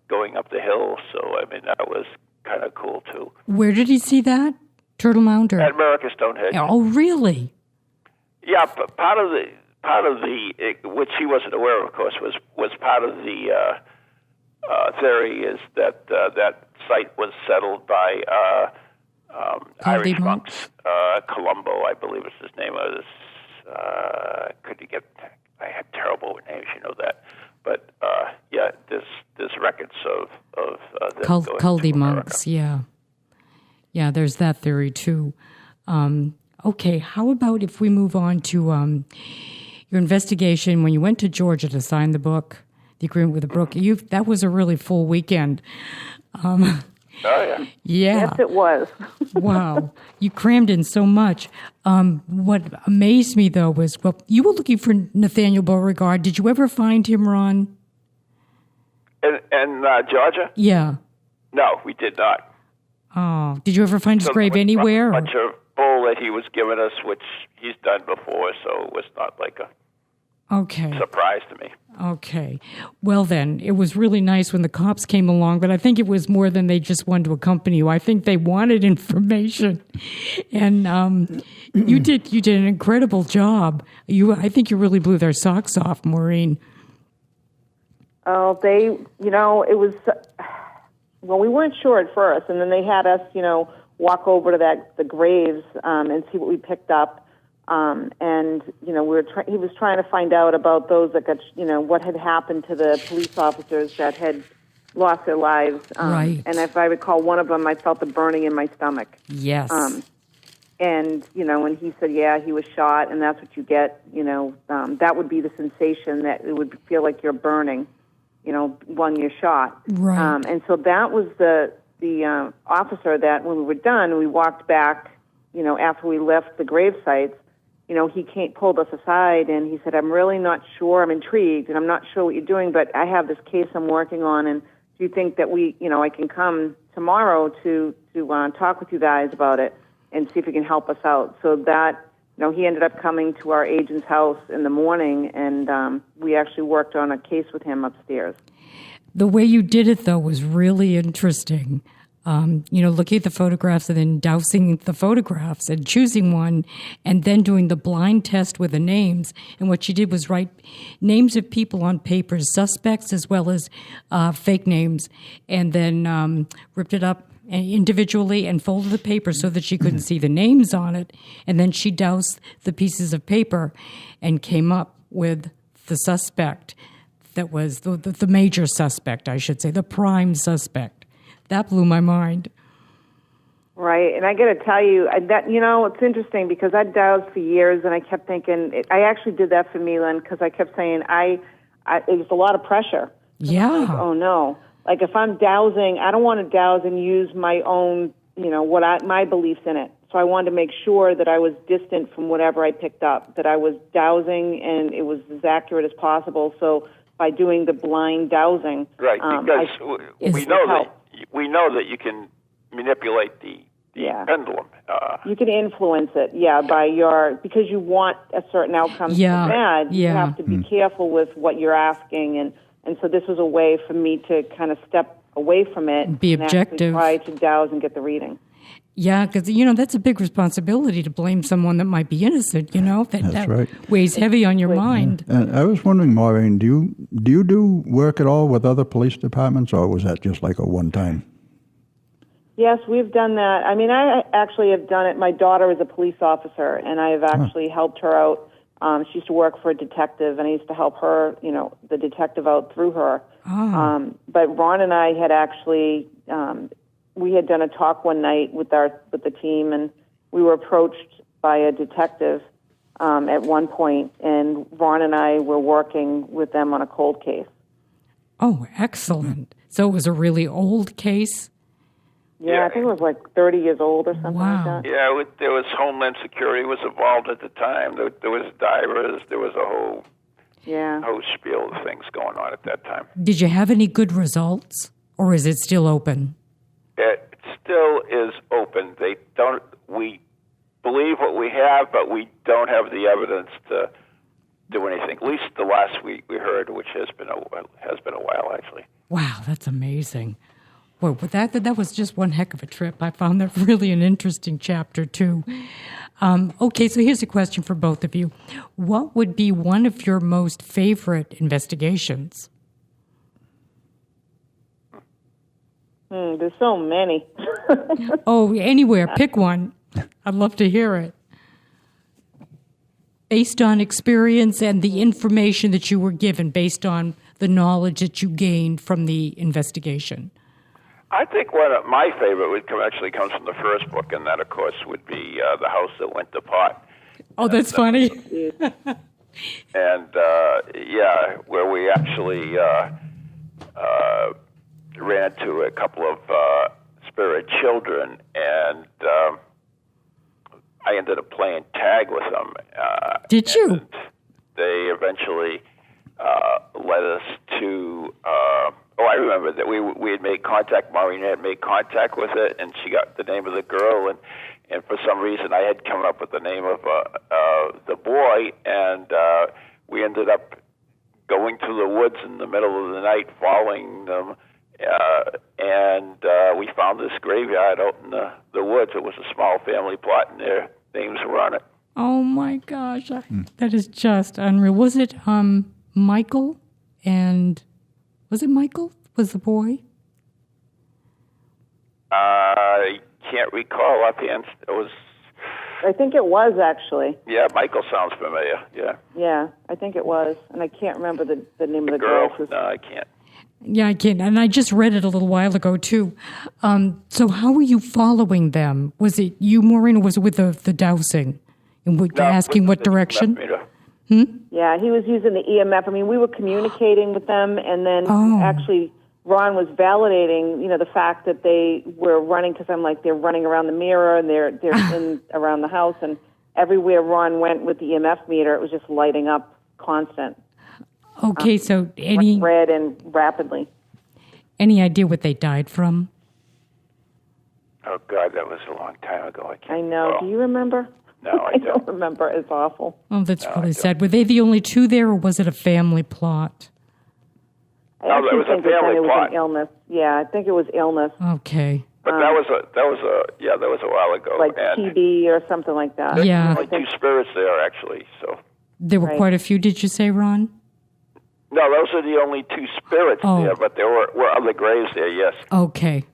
going up the hill. So, I mean, that was kind of cool, too. Where did he see that? Turtle Mound? Or? At America's Stonehenge. Oh, really? Yeah, but part of the which he wasn't aware of course, was part of the theory is that that site was settled by Irish monks. Colombo, I believe is his name. I have terrible names, you know that. But there's records of them Culdy monks. Yeah, there's that theory too. Okay, how about if we move on to your investigation when you went to Georgia to sign the book, the agreement with the book? That was a really full weekend. Oh, yeah. Yeah. Yes, it was. Wow. You crammed in so much. What amazed me, though, was, you were looking for Nathaniel Beauregard. Did you ever find him, Ron? In Georgia? Yeah. No, we did not. Oh. Did you ever find his grave anywhere? A bunch of bull that he was giving us, which he's done before, so it was not like a surprise to me. Okay. Well, then, it was really nice when the cops came along, but I think it was more than they just wanted to accompany you. I think they wanted information. And you did an incredible job. I think you really blew their socks off, Maureen. Oh, it was, we weren't sure at first, and then they had us, walk over to the graves and see what we picked up. And he was trying to find out about those that got, what had happened to the police officers that had lost their lives. Right. And if I recall, one of them, I felt the burning in my stomach. Yes. And he said, yeah, he was shot, and that's what you get. That would be the sensation, that it would feel like you're burning, when you're shot. Right. And so that was the officer that when we were done, we walked back, after we left the grave sites, pulled us aside and he said, I'm really not sure. I'm intrigued and I'm not sure what you're doing, but I have this case I'm working on, and do you think that I can come tomorrow to talk with you guys about it and see if you can help us out? So that, he ended up coming to our agent's house in the morning, and we actually worked on a case with him upstairs. The way you did it, though, was really interesting. Looking at the photographs and then dousing the photographs and choosing one and then doing the blind test with the names. And what she did was write names of people on papers, suspects as well as fake names, and then ripped it up individually and folded the paper so that she couldn't see the names on it. And then she doused the pieces of paper and came up with the suspect that was the major suspect, I should say, the prime suspect. That blew my mind. Right, and I got to tell you, it's interesting because I dowsed for years, and I kept thinking, I actually did that for me, Lynn, because I kept saying, it was a lot of pressure. Yeah. Like, oh, no. Like, if I'm dowsing, I don't want to douse and use my own, my beliefs in it. So I wanted to make sure that I was distant from whatever I picked up, that I was dowsing and it was as accurate as possible. So by doing the blind dowsing, right, because we know that you can manipulate the pendulum. You can influence it, because you want a certain outcome to bad. You have to be careful with what you're asking, and so this was a way for me to kind of step away from it, be objective, try to douse and get the reading. Yeah, because that's a big responsibility to blame someone that might be innocent. That right. weighs heavy on your mind. Yeah. And I was wondering, Maureen, do you do work at all with other police departments, or was that just like a one-time? Yes, we've done that. I mean, I actually have done it. My daughter is a police officer, and I have actually helped her out. She used to work for a detective, and I used to help her, the detective out through her. Oh. But Ron and I had actually. We had done a talk one night with the team, and we were approached by a detective at one point, and Ron and I were working with them on a cold case. Oh, excellent. So it was a really old case? Yeah, I think it was like 30 years old or something like that. Yeah, there was Homeland Security was involved at the time. There was divers. There was a whole spiel of things going on at that time. Did you have any good results, or is it still open? It still is open. We believe what we have, but we don't have the evidence to do anything. At least the last we heard, which has been a while, actually. Wow, that's amazing. Well, that was just one heck of a trip. I found that really an interesting chapter, too. Okay, so here's a question for both of you. What would be one of your most favorite investigations? There's so many. Oh, anywhere. Pick one. I'd love to hear it. Based on experience and the information that you were given, based on the knowledge that you gained from the investigation. I think one of my favorite actually comes from the first book, and that, of course, would be The House That Went to Pot. Oh, that's funny. And, where we actually ran into a couple of spirit children, and I ended up playing tag with them. Did you? They eventually led us to... I remember that we had made contact. Maureen had made contact with it, and she got the name of the girl, and for some reason I had come up with the name of the boy, and we ended up going to the woods in the middle of the night, following them, and we found this graveyard out in the woods. It was a small family plot, and their names were on it. Oh my gosh, that is just unreal. Was it Michael and... Was it Michael? Was the boy? I can't recall offhand. It was. I think it was actually. Yeah, Michael sounds familiar. Yeah. Yeah, I think it was, and I can't remember the name of the girl. girl. No, I can't. Yeah, I can't. And I just read it a little while ago too. So how were you following them? Was it you, Maureen, or was it with the dowsing and asking what direction? Yeah, he was using the EMF. I mean, we were communicating with them, and then actually Ron was validating, the fact that they were running, because I'm like, they're running around the mirror, and they're in around the house, and everywhere Ron went with the EMF meter, it was just lighting up constant. Okay, so Red and rapidly. Any idea what they died from? Oh, God, that was a long time ago. I know. Do you remember? No, I don't remember. It's awful. Oh, that's really sad. Were they the only two there, or was it a family plot? I actually it was think a family it was plot. an illness. Yeah, I think it was illness. Okay. But that was a while ago. Like and TB or something like that. Yeah. Only two spirits there, actually. So There were quite a few, did you say, Ron? no, those are the only two spirits there, but there were other graves there. Yes. Okay.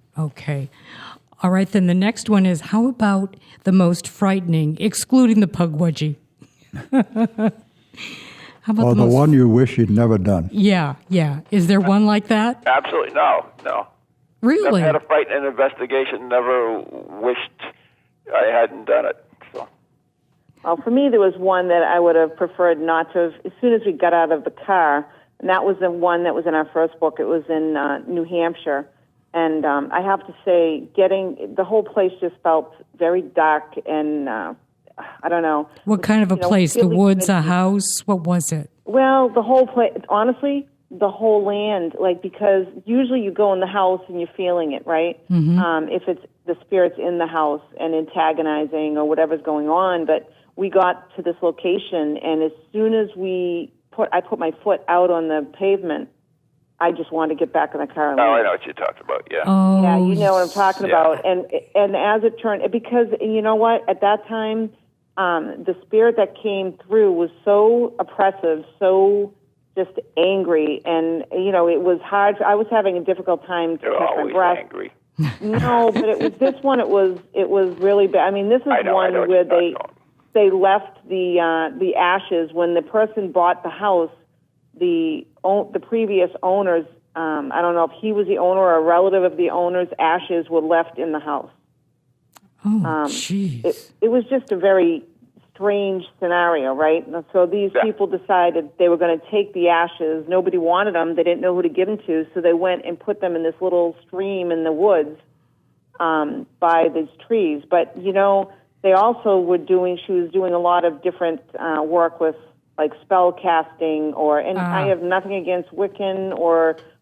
All right, then the next one is, how about the most frightening, excluding the pugwudgie? How about the one you wish you'd never done. Yeah. Is there one like that? Absolutely, no. Really? Never had a frightening investigation. Never wished I hadn't done it. So. Well, for me, there was one that I would have preferred not to have. As soon as we got out of the car, and that was the one that was in our first book. It was in New Hampshire. And I have to say, the whole place just felt very dark and, I don't know. What kind of a place? The woods, a house? What was it? Well, the whole place, honestly, the whole land, because usually you go in the house and you're feeling it, right? Mm-hmm. If it's the spirits in the house and antagonizing or whatever's going on. But we got to this location, and as soon as I put my foot out on the pavement, I just wanted to get back in the car and leave. I know what you're talking about, yeah. Oh, yeah, you know what I'm talking about. And as it turned, because you know what, at that time, the spirit that came through was so oppressive, so just angry, and it was hard. I was having a difficult time to catch my breath. Angry. No, but it was this one. It was really bad. I mean, this is one where they left the ashes when the person bought the house. The previous owners, I don't know if he was the owner or a relative of the owner's ashes were left in the house. Oh, jeez. It was just a very strange scenario, right? And so these people decided they were going to take the ashes. Nobody wanted them. They didn't know who to give them to, so they went and put them in this little stream in the woods by these trees. But, they also she was doing a lot of different work with like spell casting and I have nothing against Wiccan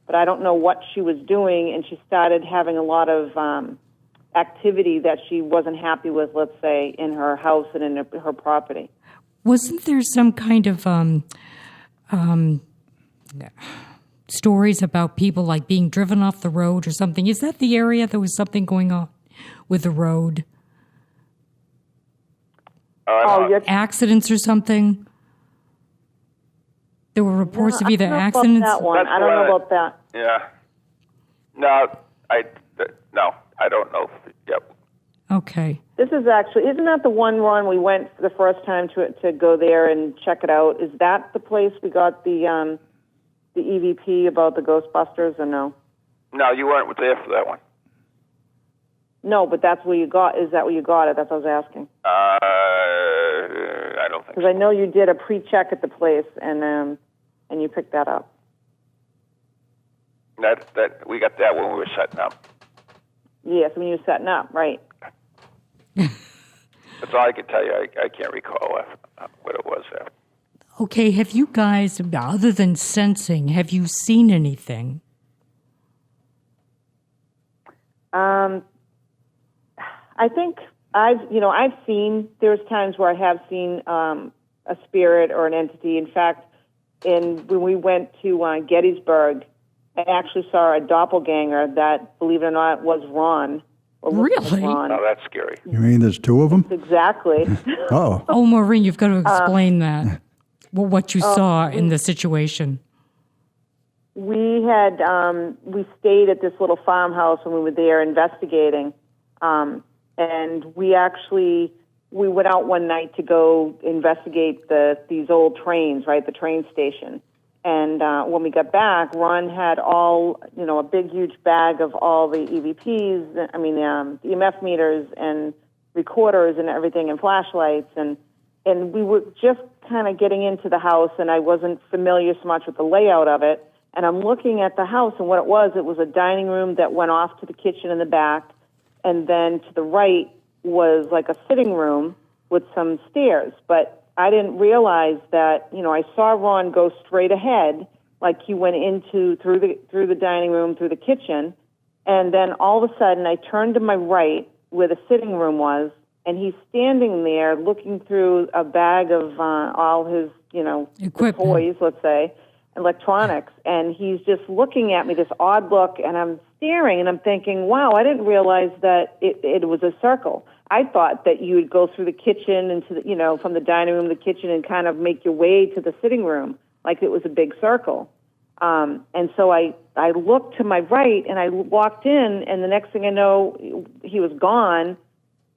but I don't know what she was doing, and she started having a lot of activity that she wasn't happy with, let's say, in her house and in her property. Wasn't there some kind of stories about people like being driven off the road or something? Is that the area there was something going on with the road? Accidents or something? There were reports of either accidents. That one. I don't know about that. Yeah. No, I don't know. Yep. Okay. This is isn't that the one, Ron, we went for the first time to go there and check it out? Is that the place we got the EVP about the Ghostbusters, or no? No, you weren't there for that one. No, but that's where you got. Is that where you got it? That's what I was asking. I don't think. Because I know you did a pre-check at the place, and you picked that up. That we got that when we were setting up. Yes, when you were setting up, right? That's all I can tell you. I can't recall what it was there. Okay, have you guys, other than sensing, have you seen anything? I think I've seen, there's times where I have seen a spirit or an entity. In fact, when we went to Gettysburg, I actually saw a doppelganger that, believe it or not, was Ron. Really? Ron. Oh, that's scary. You mean there's two of them? Exactly. Oh. Oh, Maureen, you've got to explain that. Well, what you saw in the situation. We had we stayed at this little farmhouse when we were there investigating, and we went out one night to go investigate these old trains, right, the train station. And when we got back, Ron had a big, huge bag of all the EVPs, the EMF meters and recorders and everything and flashlights. And we were just kind of getting into the house, and I wasn't familiar so much with the layout of it. And I'm looking at the house, and what it was a dining room that went off to the kitchen in the back. And then to the right was like a sitting room. with some stairs. But I didn't realize that, I saw Ron go straight ahead, like he went through the dining room, through the kitchen, and then all of a sudden I turned to my right where the sitting room was, and he's standing there looking through a bag of all his, toys, let's say, electronics, and he's just looking at me, this odd look, and I'm staring, and I'm thinking, wow, I didn't realize that it was a circle. I thought that you would go through the kitchen into the, from the dining room to the kitchen and kind of make your way to the sitting room like it was a big circle. And so I looked to my right, and I walked in, and the next thing I know, he was gone.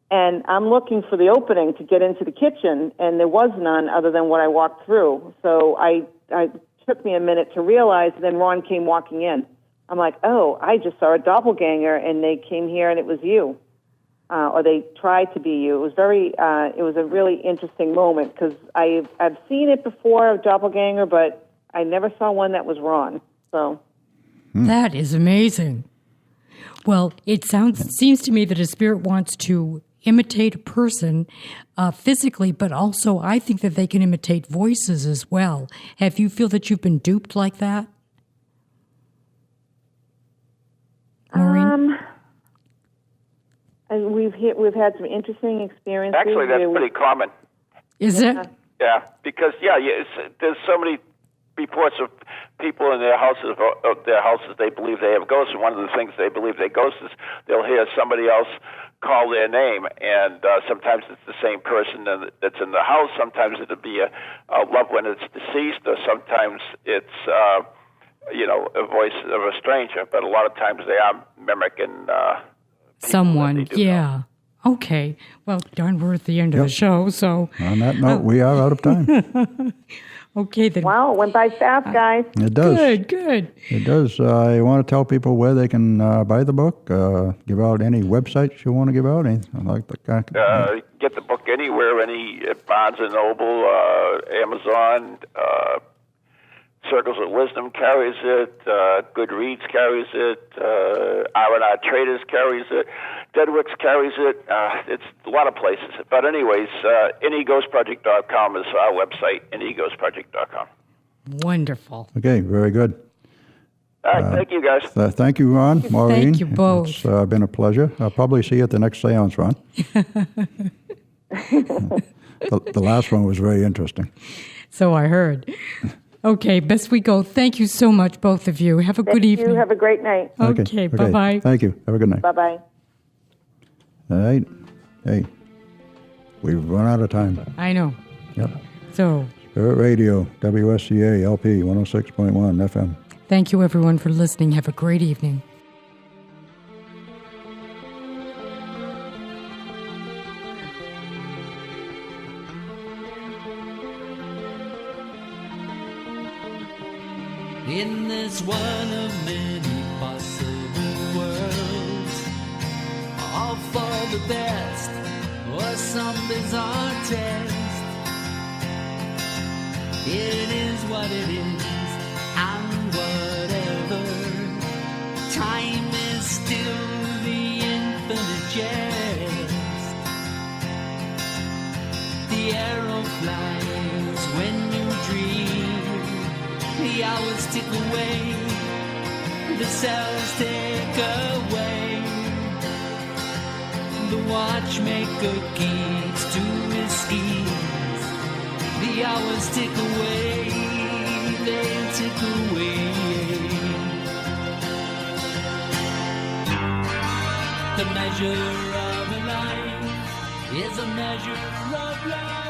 And I'm looking for the opening to get into the kitchen, and there was none other than what I walked through. So I took me a minute to realize, and then Ron came walking in. I'm like, oh, I just saw a doppelganger, and they came here, and it was you, or they tried to be you. It was a really interesting moment because I've seen it before, a doppelganger, but I never saw one that was Ron. So that is amazing. Well, it seems to me that a spirit wants to imitate a person physically, but also I think that they can imitate voices as well. Have you feel that you've been duped like that, Maureen? We've had some interesting experiences. Actually, that's pretty common. Is it? Yeah, because there's so many reports of people in their houses they believe they have ghosts, and one of the things they believe they ghosts is they'll hear somebody else call their name, and sometimes it's the same person that's in the house. Sometimes it'll be a loved one that's deceased, or sometimes it's a voice of a stranger. But a lot of times they are mimicking someone. Yeah. Okay. Well, darn, we're at the end of the show, so on that note, we are out of time. Okay, then. Wow, it went by fast, guys. It does. Good. It does. I want to tell people where they can buy the book, give out any websites you want to give out, anything like that. Get the book anywhere, Barnes & Noble, Amazon, Circles of Wisdom carries it, Goodreads carries it, R&R Traders carries it, Deadwicks carries it. It's a lot of places. But anyways, NEGhostProject.com is our website, NEGhostProject.com. Wonderful. Okay, very good. All right, thank you, guys. Thank you, Ron, Maureen. Thank you both. It's been a pleasure. I'll probably see you at the next seance, Ron. The last one was very interesting. So I heard. Okay, best we go. Thank you so much, both of you. Have a good evening. You have a great night. Okay, bye-bye. Thank you. Have a good night. Bye-bye. All right. Hey, we've run out of time. I know. Yep. So, Spirit Radio, WSCA, LP, 106.1 FM. Thank you, everyone, for listening. Have a great evening. In this one of many possible worlds, all for the best or some bizarre test. It is what it is, and whatever. Time is still the infinite jest. The arrow flies when you dream. The hours tick away, the cells take away. The watchmaker keeps to his schemes. The hours tick away, they tick away. The measure of a life is a measure of life.